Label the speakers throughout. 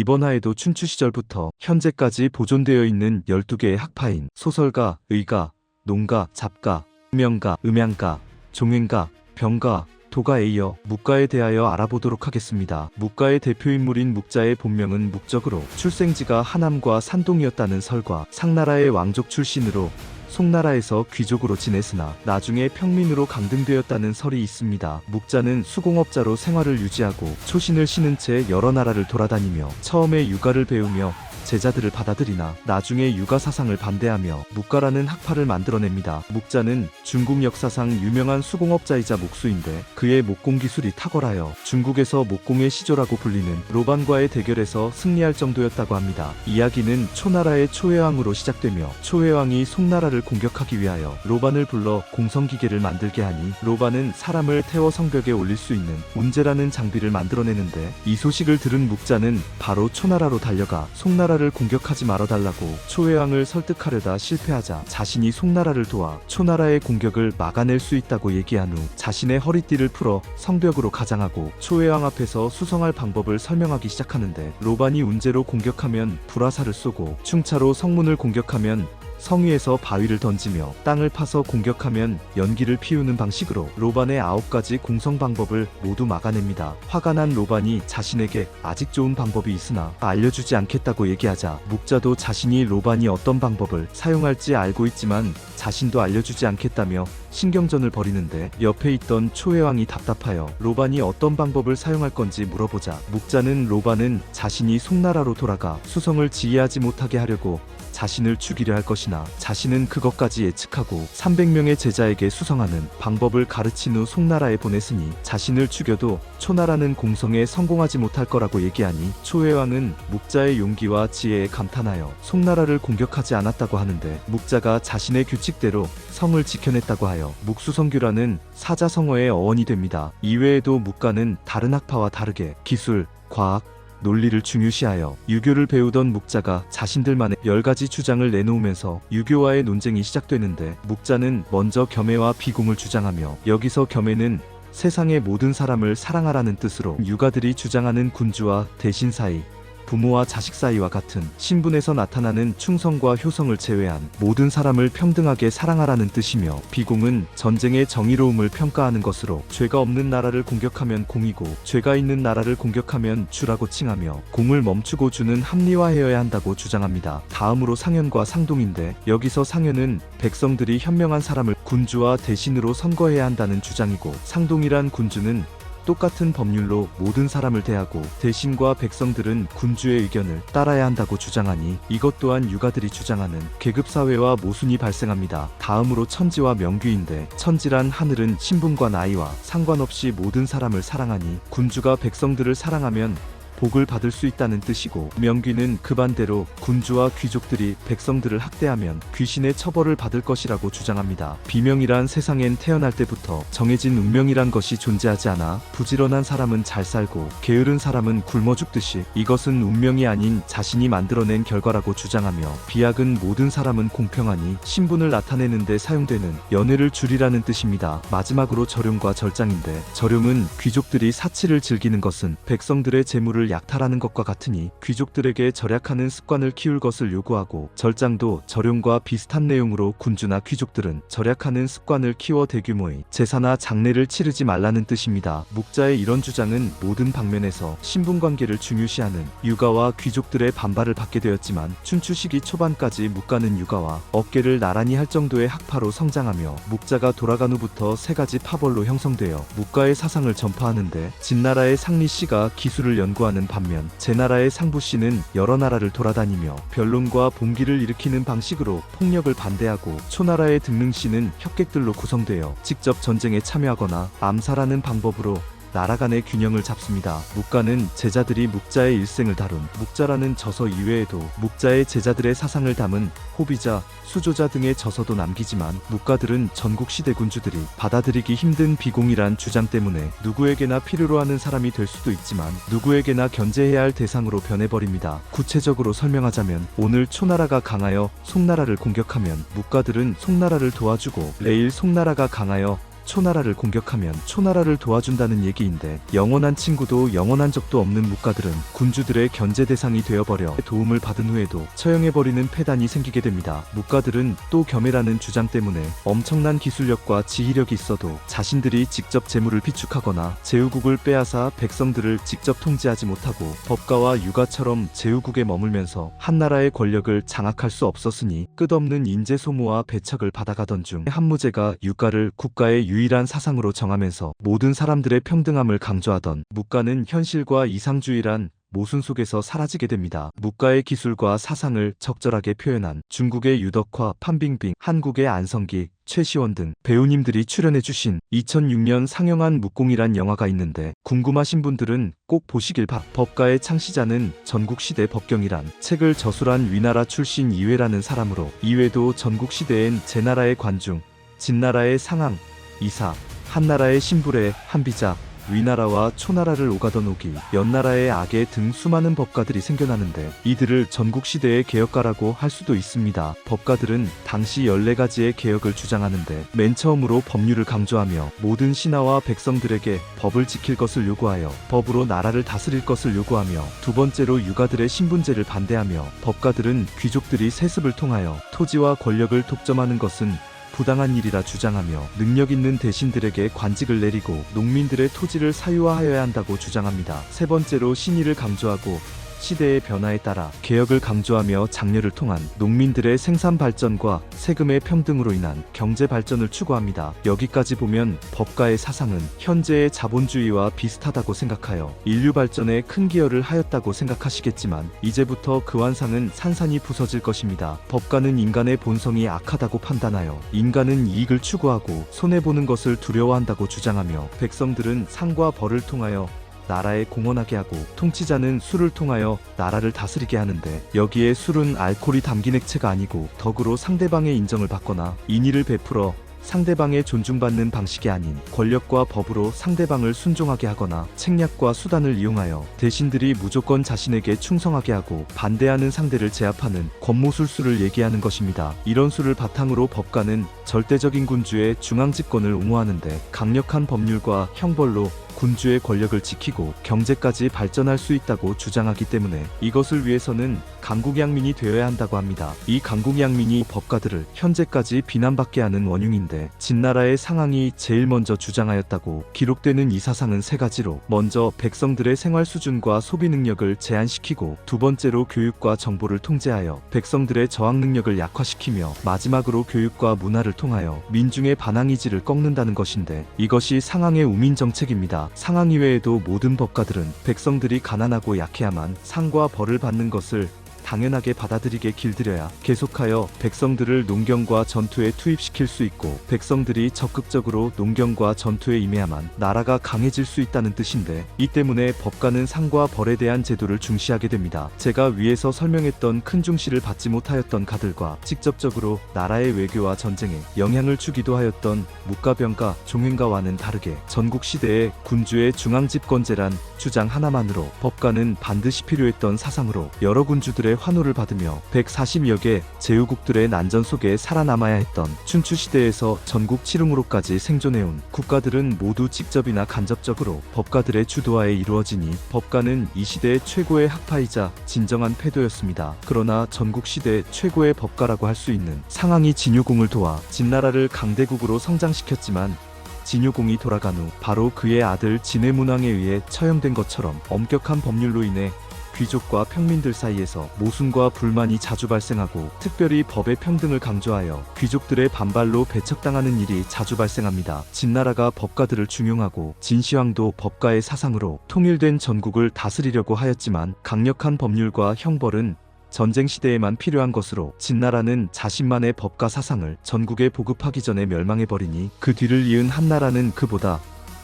Speaker 1: 이번 화에도 춘추 시절부터 현재까지 보존되어 있는 12개의 학파인 소설가, 의가, 농가, 잡가, 명가, 음양가, 종행가, 병가, 도가에 이어 묵가에 대하여 알아보도록 하겠습니다. 묵가의 대표인물인 묵자의 본명은 묵적으로 출생지가 하남과 산동이었다는 설과 상나라의 왕족 출신으로 송나라에서 귀족으로 지냈으나 나중에 평민으로 강등되었다는 설이 있습니다. 묵자는 수공업자로 생활을 유지하고 초신을 신은 채 여러 나라를 돌아다니며 처음에 유가를 배우며 제자들을 받아들이나 나중에 유가 사상을 반대하며 묵가라는 학파를 만들어냅니다. 묵자는 중국 역사상 유명한 수공업자이자 목수인데 그의 목공 기술이 탁월하여 중국에서 목공의 시조라고 불리는 로반과의 대결에서 승리할 정도였다고 합니다. 이야기는 초나라의 초해왕으로 시작되며 초해왕이 송나라를 공격하기 위하여 로반을 불러 공성기계를 만들게 하니 로반은 사람을 태워 성벽에 올릴 수 있는 운제라는 장비를 만들어내는데 이 소식을 들은 묵자는 바로 초나라로 달려가 송나라를 공격하지 말아달라고 초해왕을 설득하려다 실패하자 자신이 송나라를 도와 초나라의 공격을 막아낼 수 있다고 얘기한 후 자신의 허리띠를 풀어 성벽으로 가장하고 초해왕 앞에서 수성할 방법을 설명하기 시작하는데 로반이 운제로 공격하면 불화살을 쏘고 충차로 성문을 공격하면 성위에서 바위를 던지며 땅을 파서 공격하면 연기를 피우는 방식으로 로반의 9가지 공성 방법을 모두 막아냅니다. 화가 난 로반이 자신에게 아직 좋은 방법이 있으나 알려주지 않겠다고 얘기하자 묵자도 자신이 로반이 어떤 방법을 사용할지 알고 있지만 자신도 알려주지 않겠다며 신경전을 벌이는데 옆에 있던 초해왕이 답답하여 로반이 어떤 방법을 사용할 건지 물어보자 묵자는 로반은 자신이 송나라로 돌아가 수성을 지휘하지 못하게 하려고 자신을 죽이려 할 것이나 자신은 그것까지 예측하고 300명의 제자에게 수성하는 방법을 가르친 후 송나라에 보냈으니 자신을 죽여도 초나라는 공성에 성공하지 못할 거라고 얘기하니 초해왕은 묵자의 용기와 지혜에 감탄하여 송나라를 공격하지 않았다고 하는데 묵자가 자신의 규칙대로 성을 지켜냈다고 하여 묵수성규라는 사자성어의 어원이 됩니다. 이외에도 묵가는 다른 학파와 다르게 기술, 과학, 논리를 중요시하여 유교를 배우던 묵자가 자신들만의 10가지 주장을 내놓으면서 유교와의 논쟁이 시작되는데 묵자는 먼저 겸해와 비공을 주장하며 여기서 겸해는 세상의 모든 사람을 사랑하라는 뜻으로 유가들이 주장하는 군주와 대신 사이, 부모와 자식 사이와 같은 신분에서 나타나는 충성과 효성을 제외한 모든 사람을 평등하게 사랑하라는 뜻이며 비공은 전쟁의 정의로움을 평가하는 것으로 죄가 없는 나라를 공격하면 공이고 죄가 있는 나라를 공격하면 주라고 칭하며 공을 멈추고 주는 합리화해야 한다고 주장합니다. 다음으로 상현과 상동인데 여기서 상현은 백성들이 현명한 사람을 군주와 대신으로 선거해야 한다는 주장이고 상동이란 군주는 똑같은 법률로 모든 사람을 대하고 대신과 백성들은 군주의 의견을 따라야 한다고 주장하니 이것 또한 유가들이 주장하는 계급사회와 모순이 발생합니다. 다음으로 천지와 명귀인데 천지란 하늘은 신분과 나이와 상관없이 모든 사람을 사랑하니 군주가 백성들을 사랑하면 복을 받을 수 있다는 뜻이고 명귀는 그 반대로 군주와 귀족들이 백성들을 학대하면 귀신의 처벌을 받을 것이라고 주장합니다. 비명이란 세상엔 태어날 때부터 정해진 운명이란 것이 존재하지 않아 부지런한 사람은 잘 살고 게으른 사람은 굶어 죽듯이 이것은 운명이 아닌 자신이 만들어낸 결과라고 주장하며 비약은 모든 사람은 공평하니 신분을 나타내는 데 사용되는 연회를 줄이라는 뜻입니다. 마지막으로 절용과 절장인데 절용은 귀족들이 사치를 즐기는 것은 백성들의 재물을 약탈하는 것과 같으니 귀족들에게 절약하는 습관을 키울 것을 요구하고 절장도 절용과 비슷한 내용으로 군주나 귀족들은 절약하는 습관을 키워 대규모의 제사나 장례를 치르지 말라는 뜻입니다. 묵자의 이런 주장은 모든 방면에서 신분관계를 중요시하는 유가와 귀족들의 반발을 받게 되었지만 춘추 시기 초반까지 묵가는 유가와 어깨를 나란히 할 정도의 학파로 성장하며 묵자가 돌아간 후부터 3가지 파벌로 형성되어 묵가의 사상을 전파하는데 진나라의 상리씨가 기술을 연구하는 반면 제나라의 상부씨는 여러 나라를 돌아다니며 변론과 봉기를 일으키는 방식으로 폭력을 반대하고 초나라의 등릉씨는 협객들로 구성되어 직접 전쟁에 참여하거나 암살하는 방법으로 나라 간의 균형을 잡습니다. 묵가는 제자들이 묵자의 일생을 다룬 묵자라는 저서 이외에도 묵자의 제자들의 사상을 담은 호비자, 수조자 등의 저서도 남기지만 묵가들은 전국시대 군주들이 받아들이기 힘든 비공이란 주장 때문에 누구에게나 필요로 하는 사람이 될 수도 있지만 누구에게나 견제해야 할 대상으로 변해버립니다. 구체적으로 설명하자면 오늘 초나라가 강하여 송나라를 공격하면 묵가들은 송나라를 도와주고 내일 송나라가 강하여 초나라를 공격하면 초나라를 도와준다는 얘기인데, 영원한 친구도 영원한 적도 없는 묵가들은 군주들의 견제 대상이 되어버려 도움을 받은 후에도 처형해버리는 패단이 생기게 됩니다. 묵가들은 또 겸해라는 주장 때문에 엄청난 기술력과 지휘력이 있어도 자신들이 직접 재물을 비축하거나 제후국을 빼앗아 백성들을 직접 통제하지 못하고 법가와 유가처럼 제후국에 머물면서 한나라의 권력을 장악할 수 없었으니 끝없는 인재 소모와 배척을 받아가던 중 한무제가 유가를 국가의 유일한 사상으로 정하면서 모든 사람들의 평등함을 강조하던 묵가는 현실과 이상주의란 모순 속에서 사라지게 됩니다. 묵가의 기술과 사상을 적절하게 표현한 중국의 유덕화, 판빙빙, 한국의 안성기, 최시원 등 배우님들이 출연해주신 2006년 상영한 묵공이란 영화가 있는데, 궁금하신 분들은 꼭 보시길 법가의 창시자는 전국시대 법경이란 책을 저술한 위나라 출신 이회라는 사람으로, 이회도 전국시대엔 제나라의 관중, 진나라의 상황, 이사, 한나라의 신불의 한비자, 위나라와 초나라를 오가던 오기, 연나라의 악의 등 수많은 법가들이 생겨나는데, 이들을 전국시대의 개혁가라고 할 수도 있습니다. 법가들은 당시 14가지의 개혁을 주장하는데, 맨 처음으로 법률을 강조하며 모든 신하와 백성들에게 법을 지킬 것을 요구하여 법으로 나라를 다스릴 것을 요구하며, 두 번째로 유가들의 신분제를 반대하며, 법가들은 귀족들이 세습을 통하여 토지와 권력을 독점하는 것은 부당한 일이라 주장하며 능력 있는 대신들에게 관직을 내리고 농민들의 토지를 사유화하여야 한다고 주장합니다. 세 번째로 신의를 강조하고 시대의 변화에 따라 개혁을 강조하며 장려를 통한 농민들의 생산 발전과 세금의 평등으로 인한 경제 발전을 추구합니다. 여기까지 보면 법가의 사상은 현재의 자본주의와 비슷하다고 생각하여 인류 발전에 큰 기여를 하였다고 생각하시겠지만, 이제부터 그 환상은 산산이 부서질 것입니다. 법가는 인간의 본성이 악하다고 판단하여 인간은 이익을 추구하고 손해보는 것을 두려워한다고 주장하며, 백성들은 상과 벌을 통하여 나라에 공헌하게 하고 통치자는 술을 통하여 나라를 다스리게 하는데, 여기에 술은 알코올이 담긴 액체가 아니고 덕으로 상대방의 인정을 받거나 인의를 베풀어 상대방의 존중받는 방식이 아닌 권력과 법으로 상대방을 순종하게 하거나 책략과 수단을 이용하여 대신들이 무조건 자신에게 충성하게 하고 반대하는 상대를 제압하는 권모술수를 얘기하는 것입니다. 이런 수를 바탕으로 법가는 절대적인 군주의 중앙집권을 옹호하는데, 강력한 법률과 형벌로 군주의 권력을 지키고 경제까지 발전할 수 있다고 주장하기 때문에 이것을 위해서는 강국양민이 되어야 한다고 합니다. 이 강국양민이 법가들을 현재까지 비난받게 하는 원흉인데, 진나라의 상황이 제일 먼저 주장하였다고 기록되는 이 사상은 세 가지로, 먼저 백성들의 생활 수준과 소비 능력을 제한시키고, 두 번째로 교육과 정보를 통제하여 백성들의 저항 능력을 약화시키며, 마지막으로 교육과 문화를 통하여 민중의 반항의지를 꺾는다는 것인데, 이것이 상황의 우민 정책입니다. 상황 이외에도 모든 법가들은 백성들이 가난하고 약해야만 상과 벌을 받는 것을 당연하게 받아들이게 길들여야 계속하여 백성들을 농경과 전투에 투입시킬 수 있고, 백성들이 적극적으로 농경과 전투에 임해야만 나라가 강해질 수 있다는 뜻인데, 이 때문에 법가는 상과 벌에 대한 제도를 중시하게 됩니다. 제가 위에서 설명했던 큰 중시를 받지 못하였던 가들과 직접적으로 나라의 외교와 전쟁에 영향을 주기도 하였던 묵가병가, 종행가와는 다르게 전국시대의 군주의 중앙집권제란 주장 하나만으로 법가는 반드시 필요했던 사상으로 여러 군주들의 환호를 받으며 140여 개 제후국들의 난전 속에 살아남아야 했던 춘추시대에서 전국 칠흥으로까지 생존해온 국가들은 모두 직접이나 간접적으로 법가들의 주도하에 이루어지니, 법가는 이 시대의 최고의 학파이자 진정한 패도였습니다. 그러나 전국시대 최고의 법가라고 할 수 있는 상황이 진유공을 도와 진나라를 강대국으로 성장시켰지만, 진유공이 돌아간 후 바로 그의 아들 진해문왕에 의해 처형된 것처럼 엄격한 법률로 인해 귀족과 평민들 사이에서 모순과 불만이 자주 발생하고, 특별히 법의 평등을 강조하여 귀족들의 반발로 배척당하는 일이 자주 발생합니다. 진나라가 법가들을 중용하고 진시황도 법가의 사상으로 통일된 전국을 다스리려고 하였지만, 강력한 법률과 형벌은 전쟁 시대에만 필요한 것으로 진나라는 자신만의 법가 사상을 전국에 보급하기 전에 멸망해버리니, 그 뒤를 이은 한나라는 그보다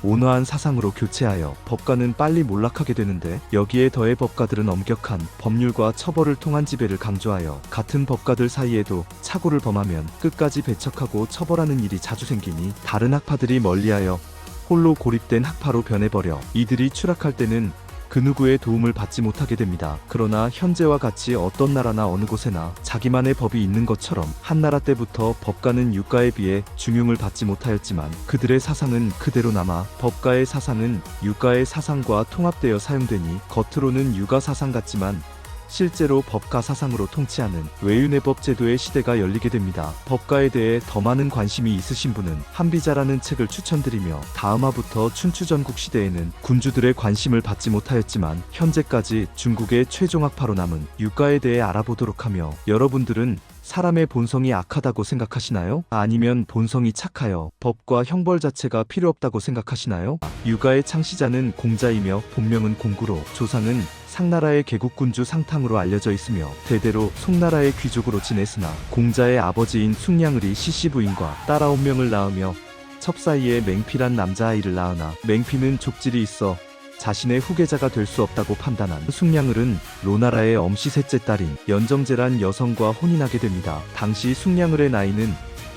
Speaker 1: 온화한 사상으로 교체하여 법가는 빨리 몰락하게 되는데, 여기에 더해 법가들은 엄격한 법률과 처벌을 통한 지배를 강조하여 같은 법가들 사이에도 착오를 범하면 끝까지 배척하고 처벌하는 일이 자주 생기니, 다른 학파들이 멀리하여 홀로 고립된 학파로 변해버려 이들이 추락할 때는 그 누구의 도움을 받지 못하게 됩니다. 그러나 현재와 같이 어떤 나라나 어느 곳에나 자기만의 법이 있는 것처럼 한나라 때부터 법가는 유가에 비해 중용을 받지 못하였지만 그들의 사상은 그대로 남아 법가의 사상은 유가의 사상과 통합되어 사용되니 겉으로는 유가 사상 같지만 실제로 법가 사상으로 통치하는 외윤회법 제도의 시대가 열리게 됩니다. 법가에 대해 더 많은 관심이 있으신 분은 한비자라는 책을 추천드리며 다음화부터 춘추전국 시대에는 군주들의 관심을 받지 못하였지만 현재까지 중국의 최종 학파로 남은 유가에 대해 알아보도록 하며, 여러분들은 사람의 본성이 악하다고 생각하시나요? 아니면 본성이 착하여 법과 형벌 자체가 필요 없다고 생각하시나요? 유가의 창시자는 공자이며 본명은 공구로 조상은 상나라의 개국군주 상탕으로 알려져 있으며 대대로 송나라의 귀족으로 지냈으나 공자의 아버지인 숭냥을이 시시부인과 딸 9명을 낳으며 첩사이에 맹피란 남자아이를 낳으나 맹피는 족질이 있어 자신의 후계자가 될 수 없다고 판단한 숭냥을은 로나라의 엄씨 셋째 딸인 연정제란 여성과 혼인하게 됩니다. 당시 숭냥을의 나이는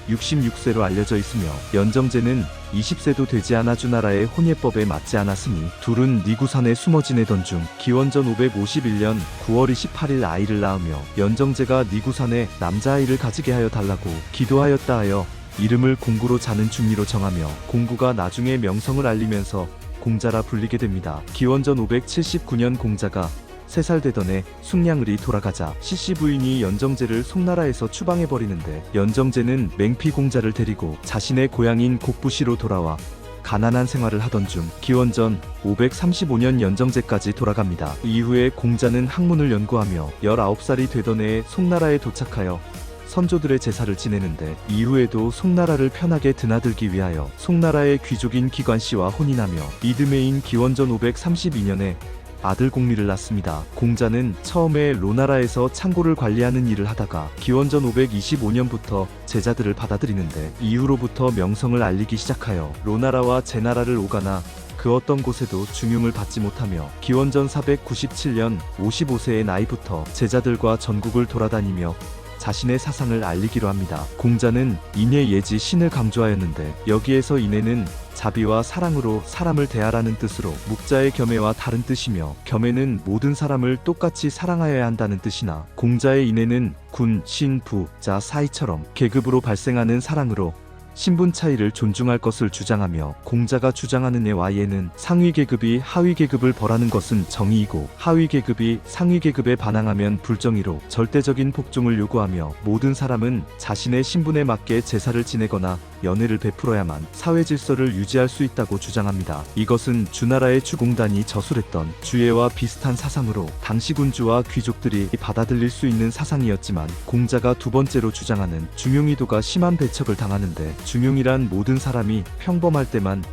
Speaker 1: 66세로 알려져 있으며 연정제는 20세도 되지 않아 주나라의 혼예법에 맞지 않았으니 둘은 니구산에 숨어 지내던 중 기원전 551년 9월 28일 아이를 낳으며 연정제가 니구산에 남자아이를 가지게 하여 달라고 기도하였다 하여 이름을 공구로 자는 중리로 정하며 공구가 나중에 명성을 알리면서 공자라 불리게 됩니다. 기원전 579년 공자가 3살 되던 해 숭냥을이 돌아가자 시시부인이 연정제를 송나라에서 추방해버리는데 연정제는 맹피 공자를 데리고 자신의 고향인 곡부시로 돌아와 가난한 생활을 하던 중 기원전 535년 연정제까지 돌아갑니다. 이후에 공자는 학문을 연구하며 19살이 되던 해에 송나라에 도착하여 선조들의 제사를 지내는데 이후에도 송나라를 편하게 드나들기 위하여 송나라의 귀족인 기관씨와 혼인하며 이듬해인 기원전 532년에 아들 공리를 낳습니다. 공자는 처음에 로나라에서 창고를 관리하는 일을 하다가 기원전 525년부터 제자들을 받아들이는데 이후로부터 명성을 알리기 시작하여 로나라와 제나라를 오가나 그 어떤 곳에도 중용을 받지 못하며 기원전 497년 55세의 나이부터 제자들과 전국을 돌아다니며 자신의 사상을 알리기로 합니다. 공자는 인의 예지 신을 강조하였는데 여기에서 인애는 자비와 사랑으로 사람을 대하라는 뜻으로 묵자의 겸해와 다른 뜻이며 겸해는 모든 사람을 똑같이 사랑하여야 한다는 뜻이나 공자의 인애는 군, 신, 부, 자 사이처럼 계급으로 발생하는 사랑으로 신분 차이를 존중할 것을 주장하며 공자가 주장하는 애와 예는 상위 계급이 하위 계급을 벌하는 것은 정의이고 하위 계급이 상위 계급에 반항하면 불정의로 절대적인 복종을 요구하며 모든 사람은 자신의 신분에 맞게 제사를 지내거나 연회를 베풀어야만 사회 질서를 유지할 수 있다고 주장합니다. 이것은 주나라의 주공단이 저술했던 주예와 비슷한 사상으로 당시 군주와 귀족들이 받아들일 수 있는 사상이었지만 공자가 두 번째로 주장하는 중용의도가 심한 배척을 당하는데 중용이란 모든 사람이 평범할 때만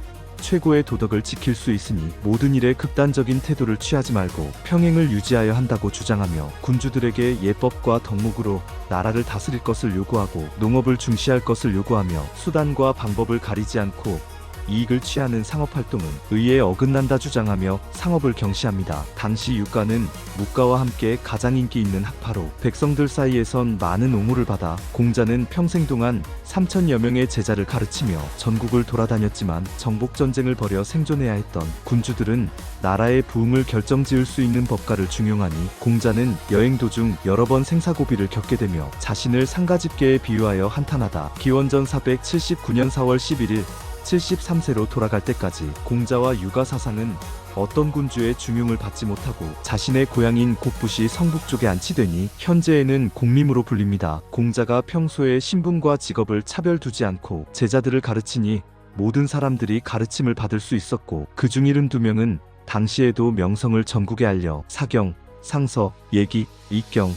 Speaker 1: 최고의 도덕을 지킬 수 있으니 모든 일에 극단적인 태도를 취하지 말고 평행을 유지하여 한다고 주장하며 군주들에게 예법과 덕목으로 나라를 다스릴 것을 요구하고 농업을 중시할 것을 요구하며 수단과 방법을 가리지 않고 이익을 취하는 상업활동은 의에 어긋난다 주장하며 상업을 경시합니다. 당시 유가는 묵가와 함께 가장 인기 있는 학파로 백성들 사이에선 많은 옹호를 받아 공자는 평생 동안 3,000여 명의 제자를 가르치며 전국을 돌아다녔지만 정복전쟁을 벌여 생존해야 했던 군주들은 나라의 부흥을 결정지을 수 있는 법가를 중용하니 공자는 여행 도중 여러 번 생사고비를 겪게 되며 자신을 상가집계에 비유하여 한탄하다 기원전 479년 4월 11일 73세로 돌아갈 때까지 공자와 유가 사상은 어떤 군주의 중용을 받지 못하고 자신의 고향인 곡부시 성북 쪽에 안치되니 현재에는 공림으로 불립니다. 공자가 평소에 신분과 직업을 차별 두지 않고 제자들을 가르치니 모든 사람들이 가르침을 받을 수 있었고 그중 72명은 당시에도 명성을 전국에 알려 사경, 상서, 예기, 이경,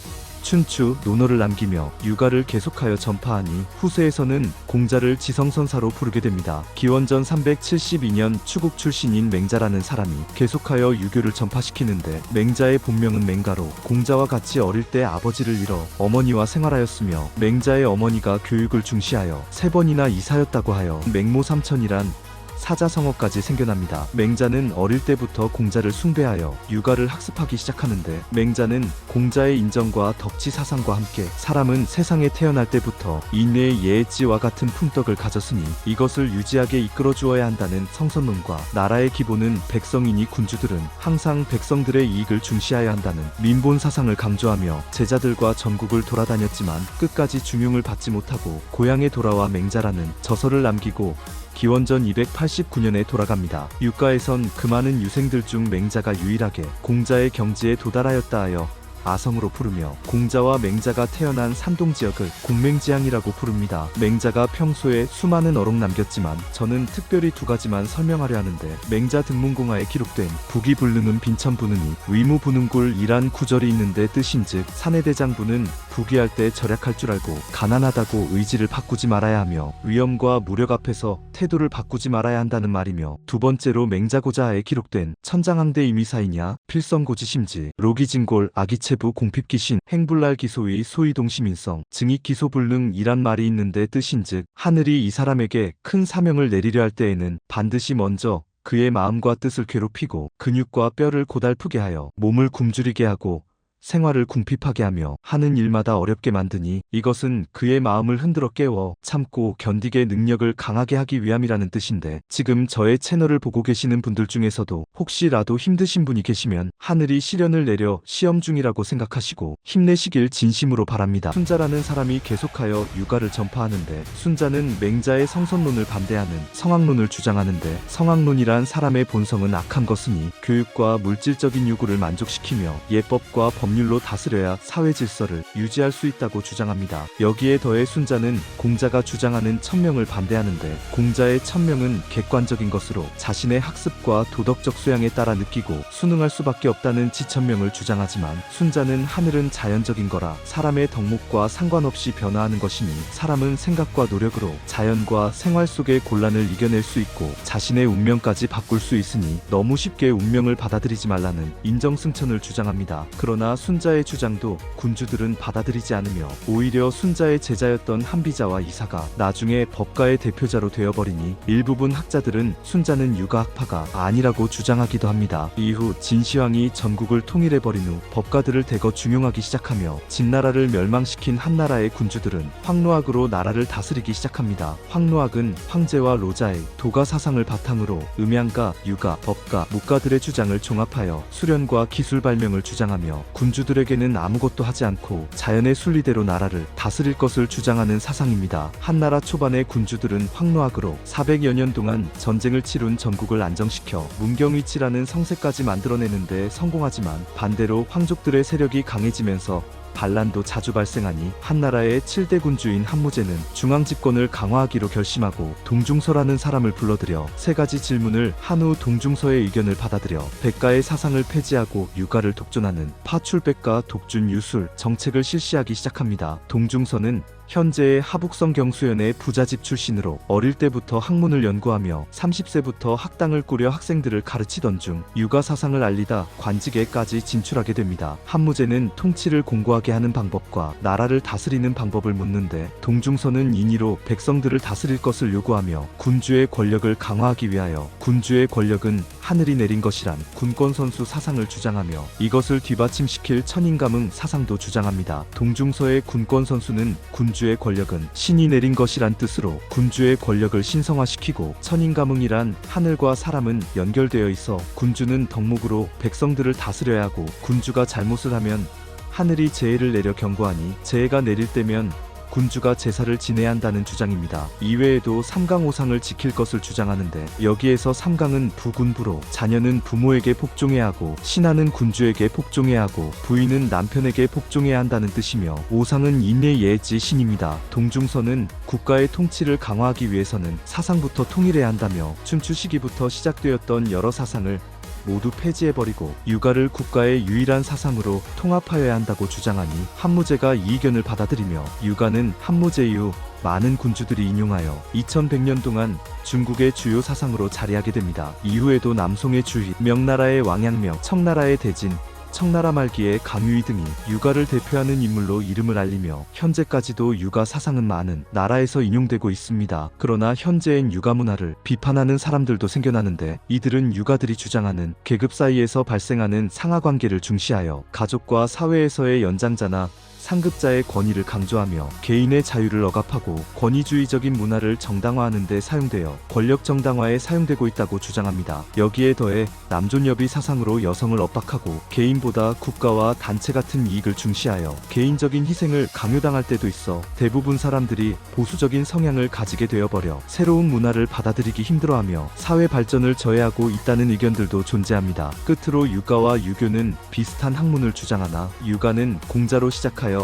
Speaker 1: 춘추, 논어를 남기며 유가를 계속하여 전파하니 후세에서는 공자를 지성선사로 부르게 됩니다. 기원전 372년 추국 출신인 맹자라는 사람이 계속하여 유교를 전파시키는데 맹자의 본명은 맹가로 공자와 같이 어릴 때 아버지를 잃어 어머니와 생활하였으며 맹자의 어머니가 교육을 중시하여 3번이나 이사였다고 하여 맹모 삼천이란 사자성어까지 생겨납니다. 맹자는 어릴 때부터 공자를 숭배하여 육아를 학습하기 시작하는데, 맹자는 공자의 인정과 덕치 사상과 함께 사람은 세상에 태어날 때부터 인내의 예지와 같은 품덕을 가졌으니 이것을 유지하게 이끌어 주어야 한다는 성선론과, 나라의 기본은 백성이니 군주들은 항상 백성들의 이익을 중시하여야 한다는 민본 사상을 강조하며 제자들과 전국을 돌아다녔지만 끝까지 중용을 받지 못하고 고향에 돌아와 맹자라는 저서를 남기고 기원전 289년에 돌아갑니다. 육가에선 그 많은 유생들 중 맹자가 유일하게 공자의 경지에 도달하였다 하여 아성으로 부르며, 공자와 맹자가 태어난 산동 지역을 공맹지향이라고 부릅니다. 맹자가 평소에 수많은 어록 남겼지만 저는 특별히 두 가지만 설명하려 하는데, 맹자 등문공화에 기록된 부기불능은 빈천부느니 위무부능골이란 구절이 있는데 뜻인즉 사내대장부는 부귀할 때 절약할 줄 알고 가난하다고 의지를 바꾸지 말아야 하며 위험과 무력 앞에서 태도를 바꾸지 말아야 한다는 말이며, 두 번째로 맹자고자하에 기록된 천장항대 임의사이냐 필성고지심지 로기진골 아기체부 공핍기신 행불날 기소의 소이동시민성 증익기소불능이란 말이 있는데 뜻인즉 하늘이 이 사람에게 큰 사명을 내리려 할 때에는 반드시 먼저 그의 마음과 뜻을 괴롭히고 근육과 뼈를 고달프게 하여 몸을 굶주리게 하고 생활을 궁핍하게 하며 하는 일마다 어렵게 만드니 이것은 그의 마음을 흔들어 깨워 참고 견디게 능력을 강하게 하기 위함이라는 뜻인데, 지금 저의 채널을 보고 계시는 분들 중에서도 혹시라도 힘드신 분이 계시면 하늘이 시련을 내려 시험 중이라고 생각하시고 힘내시길 진심으로 바랍니다. 순자라는 사람이 계속하여 육아를 전파하는데, 순자는 맹자의 성선론을 반대하는 성학론을 주장하는데, 성학론이란 사람의 본성은 악한 것이니 교육과 물질적인 요구를 만족시키며 예법과 법률로 다스려야 사회 질서를 유지할 수 있다고 주장합니다. 여기에 더해 순자는 공자가 주장하는 천명을 반대하는데, 공자의 천명은 객관적인 것으로 자신의 학습과 도덕적 수양에 따라 느끼고 순응할 수밖에 없다는 지천명을 주장하지만, 순자는 하늘은 자연적인 거라 사람의 덕목과 상관없이 변화하는 것이니 사람은 생각과 노력으로 자연과 생활 속의 곤란을 이겨낼 수 있고 자신의 운명까지 바꿀 수 있으니 너무 쉽게 운명을 받아들이지 말라는 인정승천을 주장합니다. 그러나 순자의 주장도 군주들은 받아들이지 않으며 오히려 순자의 제자였던 한비자와 이사가 나중에 법가의 대표자로 되어버리니 일부분 학자들은 순자는 육아학파가 아니라고 주장하기도 합니다. 이후 진시황이 전국을 통일해버린 후 법가들을 대거 중용하기 시작하며 진나라를 멸망시킨 한나라의 군주들은 황노학으로 나라를 다스리기 시작합니다. 황노학은 황제와 로자의 도가 사상을 바탕으로 음양가, 유가, 법가, 묵가들의 주장을 종합하여 수련과 기술 발명을 주장하며 군주들에게는 아무것도 하지 않고 자연의 순리대로 나라를 다스릴 것을 주장하는 사상입니다. 한나라 초반의 군주들은 황노학으로 400여 년 동안 전쟁을 치룬 전국을 안정시켜 문경위치라는 성세까지 만들어내는데 성공하지만, 반대로 황족들의 세력이 강해지면서 반란도 자주 발생하니 한나라의 7대 군주인 한무제는 중앙집권을 강화하기로 결심하고 동중서라는 사람을 불러들여 세 가지 질문을 한 후 동중서의 의견을 받아들여 백가의 사상을 폐지하고 육아를 독존하는 파출백가 독준유술 정책을 실시하기 시작합니다. 동중서는 현재의 하북성 경수연의 부자집 출신으로 어릴 때부터 학문을 연구하며 30세부터 학당을 꾸려 학생들을 가르치던 중 육아 사상을 알리다 관직에까지 진출하게 됩니다. 한무제는 통치를 공고하게 하는 방법과 나라를 다스리는 방법을 묻는데, 동중서는 인의로 백성들을 다스릴 것을 요구하며 군주의 권력을 강화하기 위하여 군주의 권력은 하늘이 내린 것이란 군권선수 사상을 주장하며 이것을 뒤받침시킬 천인감응 사상도 주장합니다. 동중서의 군권선수는 군주의 권력은 신이 내린 것이란 뜻으로 군주의 권력을 신성화시키고, 천인감응이란 하늘과 사람은 연결되어 있어 군주는 덕목으로 백성들을 다스려야 하고 군주가 잘못을 하면 하늘이 재해를 내려 경고하니 재해가 내릴 때면 군주가 제사를 지내야 한다는 주장입니다. 이외에도 삼강오상을 지킬 것을 주장하는데, 여기에서 삼강은 부군부로 자녀는 부모에게 복종해야 하고 신하는 군주에게 복종해야 하고 부인은 남편에게 복종해야 한다는 뜻이며, 오상은 인내 예지 신입니다. 동중서는 국가의 통치를 강화하기 위해서는 사상부터 통일해야 한다며 춘추 시기부터 시작되었던 여러 사상을 모두 폐지해버리고 육아를 국가의 유일한 사상으로 통합하여야 한다고 주장하니 한무제가 이 의견을 받아들이며 육아는 한무제 이후 많은 군주들이 인용하여 2100년 동안 중국의 주요 사상으로 자리하게 됩니다. 이후에도 남송의 주희, 명나라의 왕양명, 청나라의 대진, 청나라 말기에 강유희 등이 육아를 대표하는 인물로 이름을 알리며 현재까지도 육아 사상은 많은 나라에서 인용되고 있습니다. 그러나 현재엔 육아 문화를 비판하는 사람들도 생겨나는데, 이들은 육아들이 주장하는 계급 사이에서 발생하는 상하 관계를 중시하여 가족과 사회에서의 연장자나 상급자의 권위를 강조하며 개인의 자유를 억압하고 권위주의적인 문화를 정당화하는 데 사용되어 권력 정당화에 사용되고 있다고 주장합니다. 여기에 더해 남존여비 사상으로 여성을 압박하고 개인보다 국가와 단체 같은 이익을 중시하여 개인적인 희생을 강요당할 때도 있어 대부분 사람들이 보수적인 성향을 가지게 되어버려 새로운 문화를 받아들이기 힘들어하며 사회 발전을 저해하고 있다는 의견들도 존재합니다. 끝으로 육아와 유교는 비슷한 학문을 주장하나, 육아는 공자로 시작하여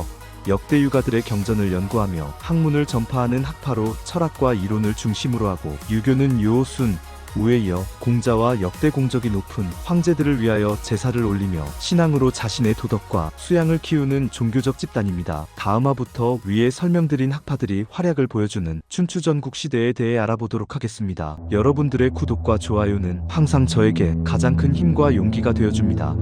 Speaker 1: 역대 육아들의 경전을 연구하며 학문을 전파하는 학파로 철학과 이론을 중심으로 하고, 유교는 유, 순, 우에 이어 공자와 역대 공적이 높은 황제들을 위하여 제사를 올리며 신앙으로 자신의 도덕과 수양을 키우는 종교적 집단입니다. 다음화부터 위에 설명드린 학파들이 활약을 보여주는 춘추전국 시대에 대해 알아보도록 하겠습니다. 여러분들의 구독과 좋아요는 항상 저에게 가장 큰 힘과 용기가 되어줍니다.